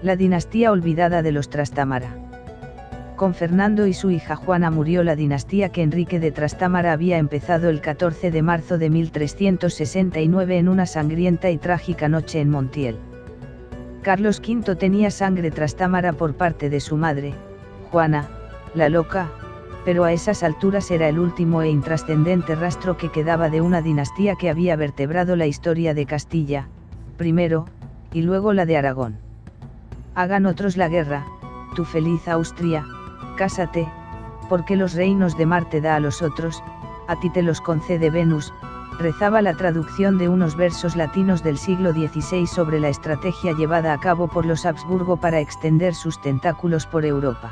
La dinastía olvidada de los Trastámara. Con Fernando y su hija Juana murió la dinastía que Enrique de Trastámara había empezado el 14 de marzo de 1369 en una sangrienta y trágica noche en Montiel. Carlos V tenía sangre Trastámara por parte de su madre, Juana, la Loca, pero a esas alturas era el último e intrascendente rastro que quedaba de una dinastía que había vertebrado la historia de Castilla, primero, y luego la de Aragón. Hagan otros la guerra, tú feliz Austria, cásate, porque los reinos de Marte da a los otros, a ti te los concede Venus, rezaba la traducción de unos versos latinos del siglo XVI sobre la estrategia llevada a cabo por los Habsburgo para extender sus tentáculos por Europa.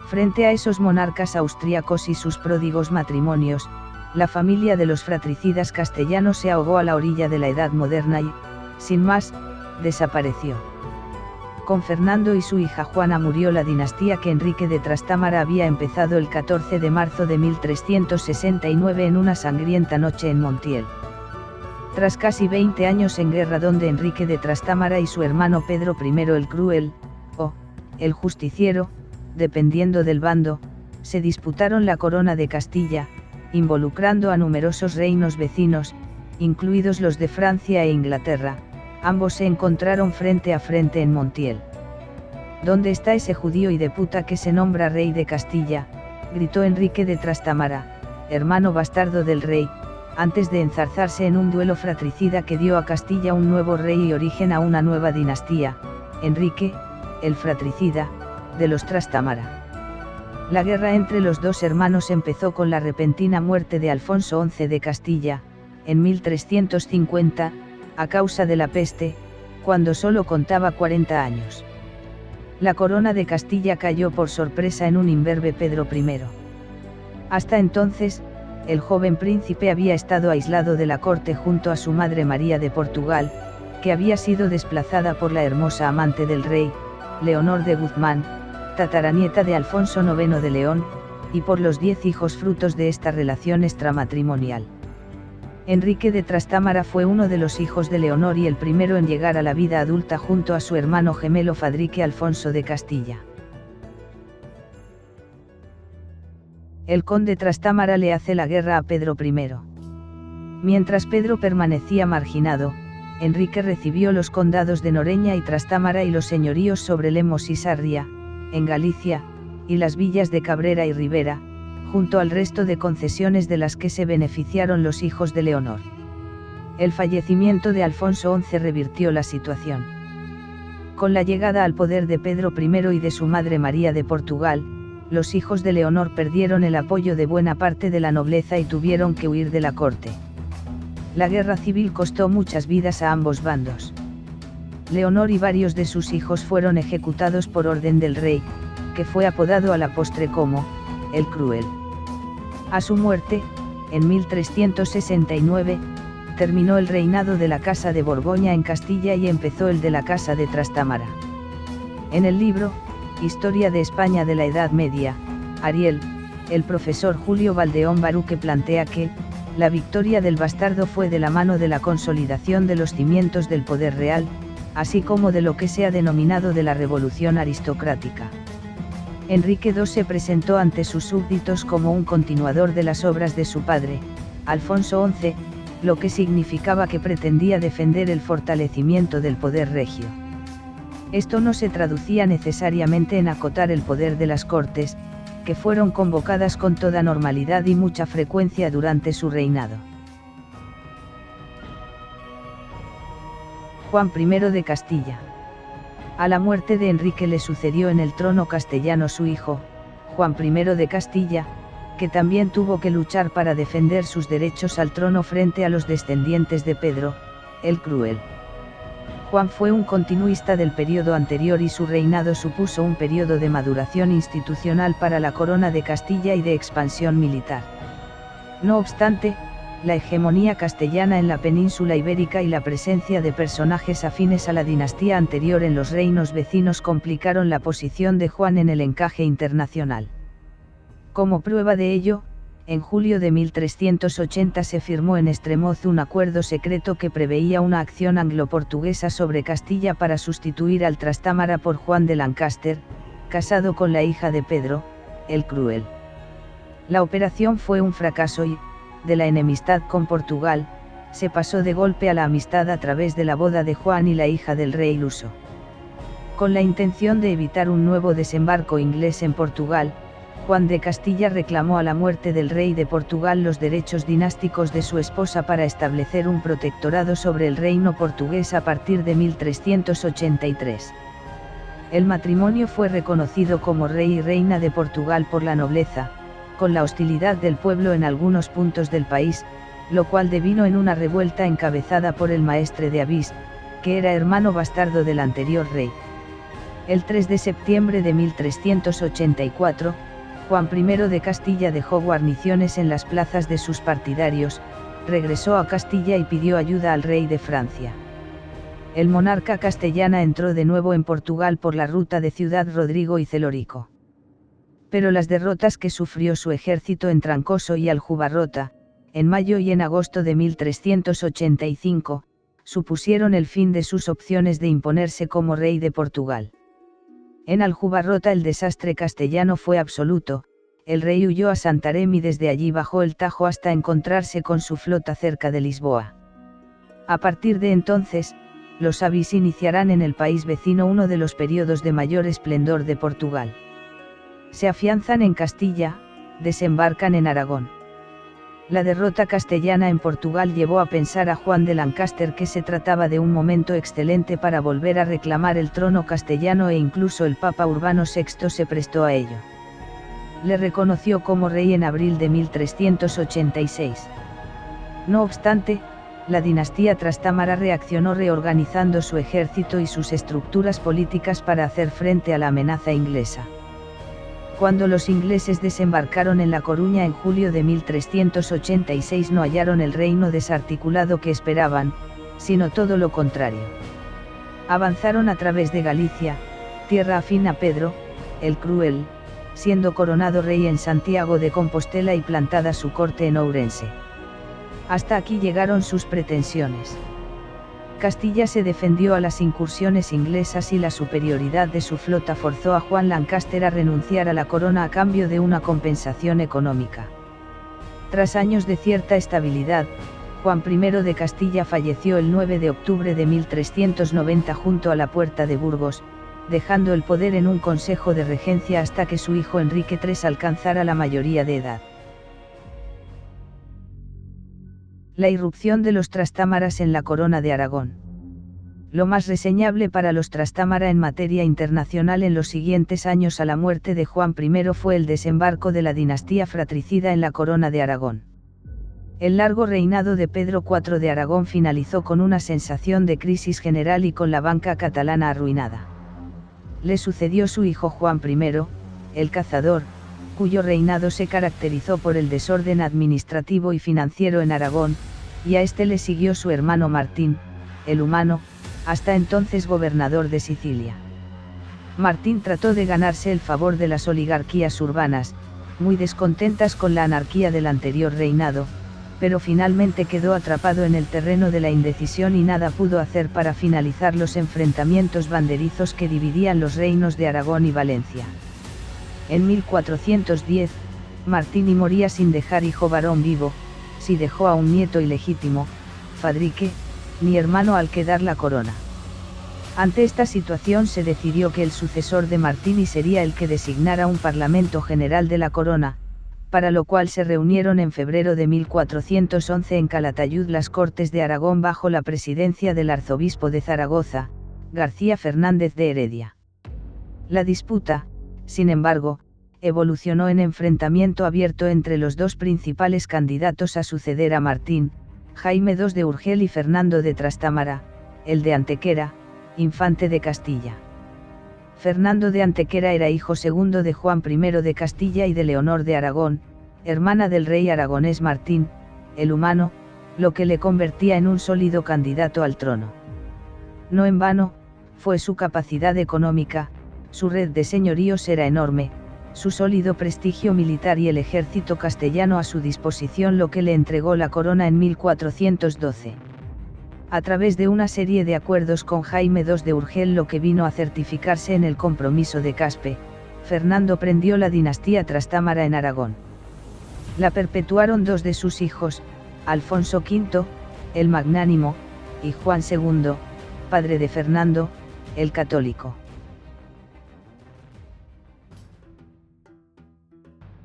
Frente a esos monarcas austríacos y sus pródigos matrimonios, la familia de los fratricidas castellanos se ahogó a la orilla de la Edad Moderna y, sin más, desapareció. Con Fernando y su hija Juana murió la dinastía que Enrique de Trastámara había empezado el 14 de marzo de 1369 en una sangrienta noche en Montiel. Tras casi 20 años en guerra donde Enrique de Trastámara y su hermano Pedro I el Cruel, o el Justiciero, dependiendo del bando, se disputaron la corona de Castilla, involucrando a numerosos reinos vecinos, incluidos los de Francia e Inglaterra. Ambos se encontraron frente a frente en Montiel. ¿Dónde está ese judío y de puta que se nombra rey de Castilla?, gritó Enrique de Trastámara, hermano bastardo del rey, antes de enzarzarse en un duelo fratricida que dio a Castilla un nuevo rey y origen a una nueva dinastía, Enrique, el fratricida, de los Trastámara. La guerra entre los dos hermanos empezó con la repentina muerte de Alfonso XI de Castilla, en 1350, a causa de la peste, cuando solo contaba 40 años. La corona de Castilla cayó por sorpresa en un imberbe Pedro I. Hasta entonces, el joven príncipe había estado aislado de la corte junto a su madre María de Portugal, que había sido desplazada por la hermosa amante del rey, Leonor de Guzmán, tataranieta de Alfonso IX de León, y por los 10 hijos frutos de esta relación extramatrimonial. Enrique de Trastámara fue uno de los hijos de Leonor y el primero en llegar a la vida adulta junto a su hermano gemelo Fadrique Alfonso de Castilla. El conde Trastámara le hace la guerra a Pedro I. Mientras Pedro permanecía marginado, Enrique recibió los condados de Noreña y Trastámara y los señoríos sobre Lemos y Sarria, en Galicia, y las villas de Cabrera y Ribera, junto al resto de concesiones de las que se beneficiaron los hijos de Leonor. El fallecimiento de Alfonso XI revirtió la situación. Con la llegada al poder de Pedro I y de su madre María de Portugal, los hijos de Leonor perdieron el apoyo de buena parte de la nobleza y tuvieron que huir de la corte. La guerra civil costó muchas vidas a ambos bandos. Leonor y varios de sus hijos fueron ejecutados por orden del rey, que fue apodado a la postre como el Cruel. A su muerte, en 1369, terminó el reinado de la Casa de Borgoña en Castilla y empezó el de la Casa de Trastámara. En el libro, Historia de España de la Edad Media, Ariel, el profesor Julio Valdeón Baruque plantea que, la victoria del bastardo fue de la mano de la consolidación de los cimientos del poder real, así como de lo que se ha denominado de la revolución aristocrática. Enrique II se presentó ante sus súbditos como un continuador de las obras de su padre, Alfonso XI, lo que significaba que pretendía defender el fortalecimiento del poder regio. Esto no se traducía necesariamente en acotar el poder de las Cortes, que fueron convocadas con toda normalidad y mucha frecuencia durante su reinado. Juan I de Castilla. A la muerte de Enrique le sucedió en el trono castellano su hijo, Juan I de Castilla, que también tuvo que luchar para defender sus derechos al trono frente a los descendientes de Pedro, el Cruel. Juan fue un continuista del periodo anterior y su reinado supuso un periodo de maduración institucional para la corona de Castilla y de expansión militar. No obstante, la hegemonía castellana en la península ibérica y la presencia de personajes afines a la dinastía anterior en los reinos vecinos complicaron la posición de Juan en el encaje internacional. Como prueba de ello, en julio de 1380 se firmó en Estremoz un acuerdo secreto que preveía una acción anglo-portuguesa sobre Castilla para sustituir al Trastámara por Juan de Lancaster, casado con la hija de Pedro, el Cruel. La operación fue un fracaso y, de la enemistad con Portugal, se pasó de golpe a la amistad a través de la boda de Juan y la hija del rey luso. Con la intención de evitar un nuevo desembarco inglés en Portugal, Juan de Castilla reclamó a la muerte del rey de Portugal los derechos dinásticos de su esposa para establecer un protectorado sobre el reino portugués a partir de 1383. El matrimonio fue reconocido como rey y reina de Portugal por la nobleza, con la hostilidad del pueblo en algunos puntos del país, lo cual devino en una revuelta encabezada por el maestre de Avís, que era hermano bastardo del anterior rey. El 3 de septiembre de 1384, Juan I de Castilla dejó guarniciones en las plazas de sus partidarios, regresó a Castilla y pidió ayuda al rey de Francia. El monarca castellana entró de nuevo en Portugal por la ruta de Ciudad Rodrigo y Celorico. Pero las derrotas que sufrió su ejército en Trancoso y Aljubarrota, en mayo y en agosto de 1385, supusieron el fin de sus opciones de imponerse como rey de Portugal. En Aljubarrota el desastre castellano fue absoluto, el rey huyó a Santarém y desde allí bajó el Tajo hasta encontrarse con su flota cerca de Lisboa. A partir de entonces, los Avís iniciarán en el país vecino uno de los periodos de mayor esplendor de Portugal. Se afianzan en Castilla, desembarcan en Aragón. La derrota castellana en Portugal llevó a pensar a Juan de Lancaster que se trataba de un momento excelente para volver a reclamar el trono castellano e incluso el Papa Urbano VI se prestó a ello. Le reconoció como rey en abril de 1386. No obstante, la dinastía Trastámara reaccionó reorganizando su ejército y sus estructuras políticas para hacer frente a la amenaza inglesa. Cuando los ingleses desembarcaron en La Coruña en julio de 1386 no hallaron el reino desarticulado que esperaban, sino todo lo contrario. Avanzaron a través de Galicia, tierra afín a Pedro, el Cruel, siendo coronado rey en Santiago de Compostela y plantada su corte en Ourense. Hasta aquí llegaron sus pretensiones. Castilla se defendió a las incursiones inglesas y la superioridad de su flota forzó a Juan Lancaster a renunciar a la corona a cambio de una compensación económica. Tras años de cierta estabilidad, Juan I de Castilla falleció el 9 de octubre de 1390 junto a la puerta de Burgos, dejando el poder en un consejo de regencia hasta que su hijo Enrique III alcanzara la mayoría de edad. La irrupción de los Trastámaras en la corona de Aragón. Lo más reseñable para los Trastámara en materia internacional en los siguientes años a la muerte de Juan I fue el desembarco de la dinastía fratricida en la corona de Aragón. El largo reinado de Pedro IV de Aragón finalizó con una sensación de crisis general y con la banca catalana arruinada. Le sucedió su hijo Juan I, el Cazador, cuyo reinado se caracterizó por el desorden administrativo y financiero en Aragón, y a este le siguió su hermano Martín, el Humano, hasta entonces gobernador de Sicilia. Martín trató de ganarse el favor de las oligarquías urbanas, muy descontentas con la anarquía del anterior reinado, pero finalmente quedó atrapado en el terreno de la indecisión y nada pudo hacer para finalizar los enfrentamientos banderizos que dividían los reinos de Aragón y Valencia. En 1410, Martini moría sin dejar hijo varón vivo, sí dejó a un nieto ilegítimo, Fadrique, ni hermano al que dar la corona. Ante esta situación se decidió que el sucesor de Martini sería el que designara un Parlamento General de la Corona, para lo cual se reunieron en febrero de 1411 en Calatayud las Cortes de Aragón bajo la presidencia del arzobispo de Zaragoza, García Fernández de Heredia. La disputa, sin embargo, evolucionó en enfrentamiento abierto entre los dos principales candidatos a suceder a Martín, Jaime II de Urgel y Fernando de Trastámara, el de Antequera, infante de Castilla. Fernando de Antequera era hijo segundo de Juan I de Castilla y de Leonor de Aragón, hermana del rey aragonés Martín, el Humano, lo que le convertía en un sólido candidato al trono. No en vano, fue su capacidad económica, su red de señoríos era enorme, su sólido prestigio militar y el ejército castellano a su disposición, lo que le entregó la corona en 1412. A través de una serie de acuerdos con Jaime II de Urgel, lo que vino a certificarse en el Compromiso de Caspe, Fernando prendió la dinastía Trastámara en Aragón. La perpetuaron dos de sus hijos, Alfonso V, el Magnánimo, y Juan II, padre de Fernando, el Católico.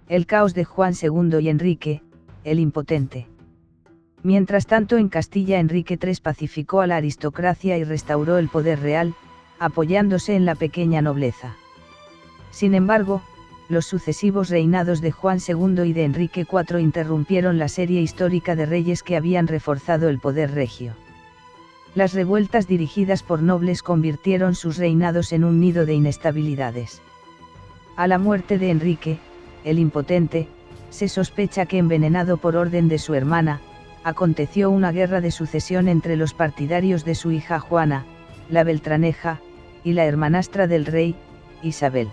El caos de Juan II y Enrique, el Impotente. Mientras tanto, en Castilla, Enrique III pacificó a la aristocracia y restauró el poder real, apoyándose en la pequeña nobleza. Sin embargo, los sucesivos reinados de Juan II y de Enrique IV interrumpieron la serie histórica de reyes que habían reforzado el poder regio. Las revueltas dirigidas por nobles convirtieron sus reinados en un nido de inestabilidades. A la muerte de Enrique, el Impotente, se sospecha que, envenenado por orden de su hermana, aconteció una guerra de sucesión entre los partidarios de su hija Juana, la Beltraneja, y la hermanastra del rey, Isabel.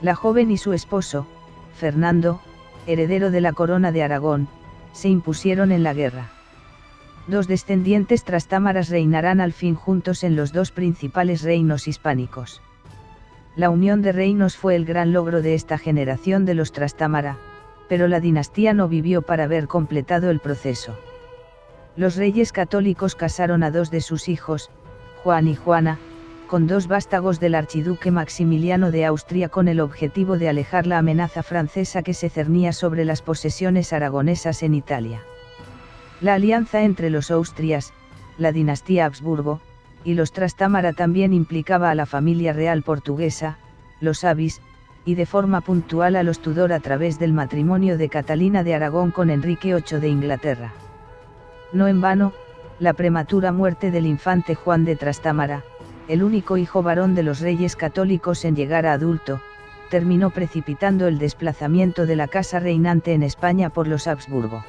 La joven y su esposo, Fernando, heredero de la corona de Aragón, se impusieron en la guerra. Dos descendientes trastámaras reinarán al fin juntos en los dos principales reinos hispánicos. La unión de reinos fue el gran logro de esta generación de los Trastámara, pero la dinastía no vivió para ver completado el proceso. Los reyes católicos casaron a dos de sus hijos, Juan y Juana, con dos vástagos del archiduque Maximiliano de Austria, con el objetivo de alejar la amenaza francesa que se cernía sobre las posesiones aragonesas en Italia. La alianza entre los Austrias, la dinastía Habsburgo, y los Trastámara también implicaba a la familia real portuguesa, los Avis, y de forma puntual a los Tudor a través del matrimonio de Catalina de Aragón con Enrique VIII de Inglaterra. No en vano, la prematura muerte del infante Juan de Trastámara, el único hijo varón de los reyes católicos en llegar a adulto, terminó precipitando el desplazamiento de la casa reinante en España por los Habsburgo.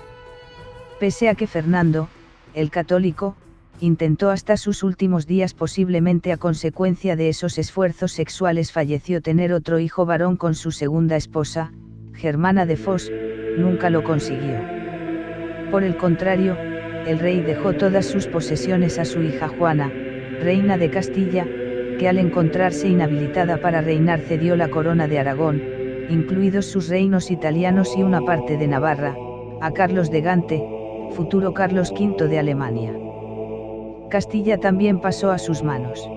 Pese a que Fernando, el católico, intentó hasta sus últimos días, posiblemente a consecuencia de esos esfuerzos sexuales, falleció tener otro hijo varón con su segunda esposa, Germana de Foix, nunca lo consiguió. Por el contrario, el rey dejó todas sus posesiones a su hija Juana, reina de Castilla, que al encontrarse inhabilitada para reinar cedió la corona de Aragón, incluidos sus reinos italianos y una parte de Navarra, a Carlos de Gante, futuro Carlos V de Alemania. Castilla también pasó a sus manos.